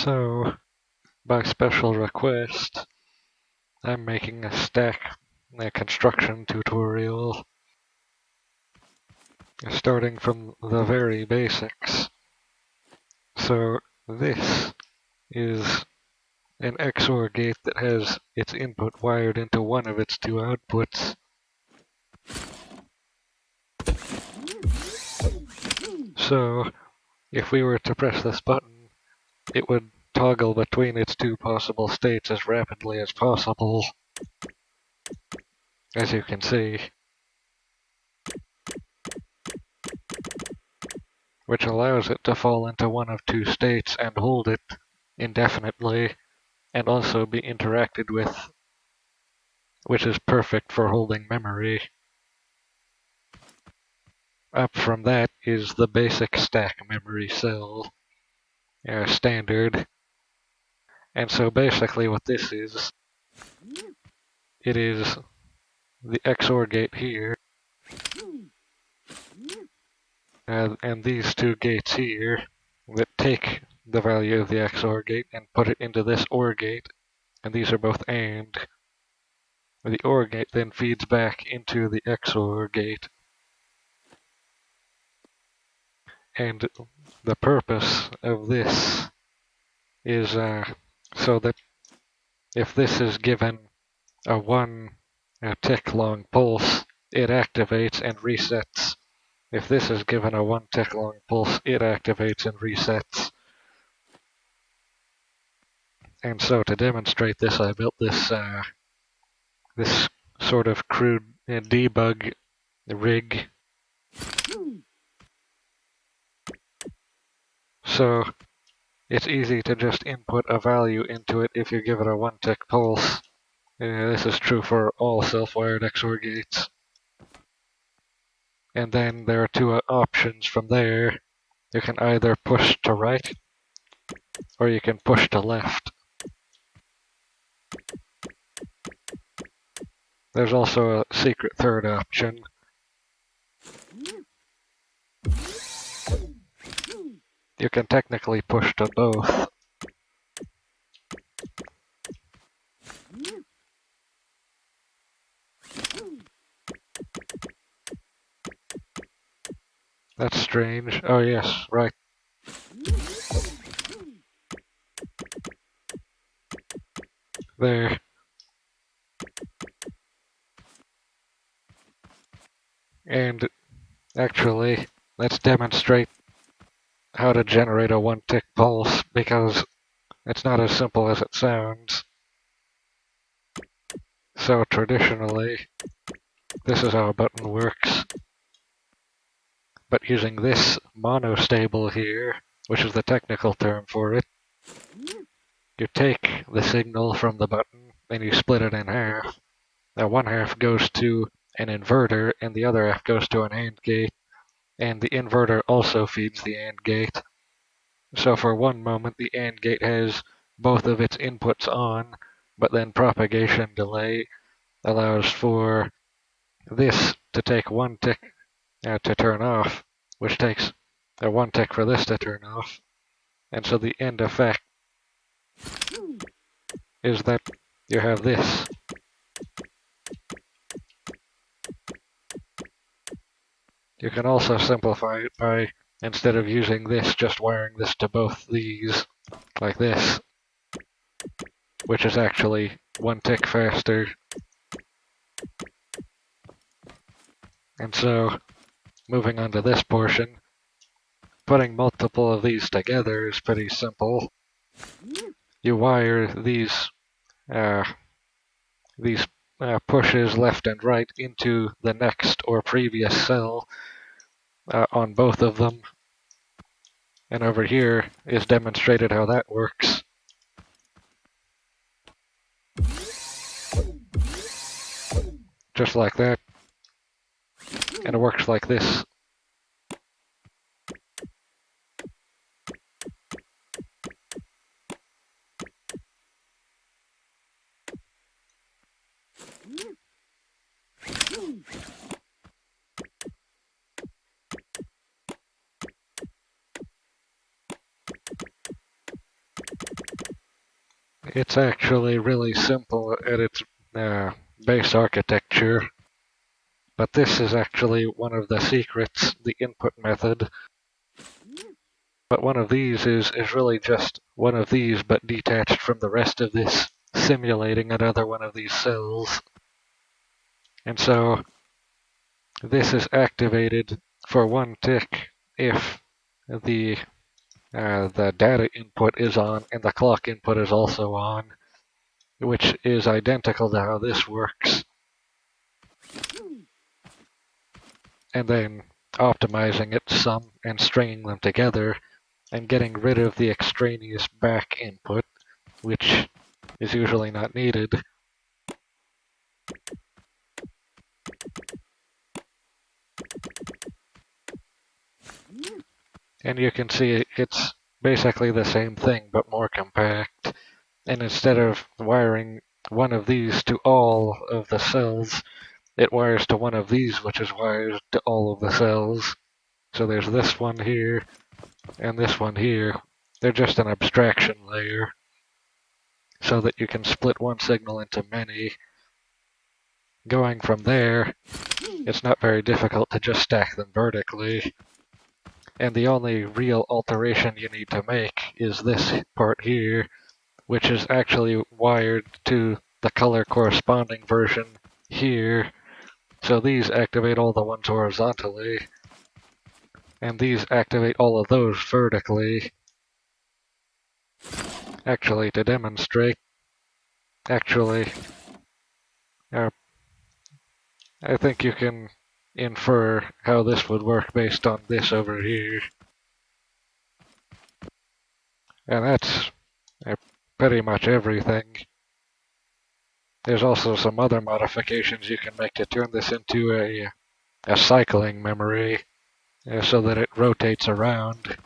So, by special request, I'm making a construction tutorial, starting from the very basics. So, this is an XOR gate that has its input wired into one of its two outputs. So, if we were to press this button, it would toggle between its two possible states as rapidly as possible, as you can see, which allows it to fall into one of two states and hold it indefinitely, and also be interacted with, which is perfect for holding memory. Up from that is the basic stack memory cell, standard. And so basically what this is, it is the XOR gate here, and these two gates here that take the value of the XOR gate and put it into this OR gate, and these are both AND. The OR gate then feeds back into the XOR gate. And the purpose of this is so that if this is given a 1 tick long pulse, it activates and resets. If this is given a 1 tick long pulse, it activates and resets. And so to demonstrate this, I built this this sort of crude debug rig. So it's easy to just input a value into it if you give it a 1 tick pulse. This is true for all self-wired XOR gates. And then there are two options from there. You can either push to right, or you can push to left. There's also a secret third option. You can technically push to both. That's strange. Oh yes, right. There. And actually, let's demonstrate how to generate a 1 tick pulse, because it's not as simple as it sounds. So traditionally, this is how a button works. But using this monostable here, which is the technical term for it, you take the signal from the button and you split it in half. Now one half goes to an inverter and the other half goes to an AND gate, and the inverter also feeds the AND gate. So for one moment the AND gate has both of its inputs on, but then propagation delay allows for this to take 1 tick to turn off, which takes a 1 tick for this to turn off. And so the end effect is that you have this. You can also simplify it by, instead of using this, just wiring this to both these, like this, which is actually 1 tick faster. And so, moving on to this portion, putting multiple of these together is pretty simple. You wire these pushes left and right into the next or previous cell on both of them. And over here is demonstrated how that works. Just like that. And it works like this. It's actually really simple at its base architecture, but this is actually one of the secrets, the input method. But one of these is really just one of these, but detached from the rest of this, simulating another one of these cells. And so this is activated for one tick if the data input is on and the clock input is also on, which is identical to how this works. And then optimizing it some and stringing them together and getting rid of the extraneous back input, which is usually not needed. And you can see it's basically the same thing but more compact. And instead of wiring one of these to all of the cells, it wires to one of these, which is wired to all of the cells. So there's this one here and this one here. They're just an abstraction layer so that you can split one signal into many. Going from there, it's not very difficult to just stack them vertically. And the only real alteration you need to make is this part here, which is actually wired to the color corresponding version here. So these activate all the ones horizontally, and these activate all of those vertically. Actually, to demonstrate, uh, I think you can infer how this would work based on this over here. And that's pretty much everything. There's also some other modifications you can make to turn this into a cycling memory so that it rotates around.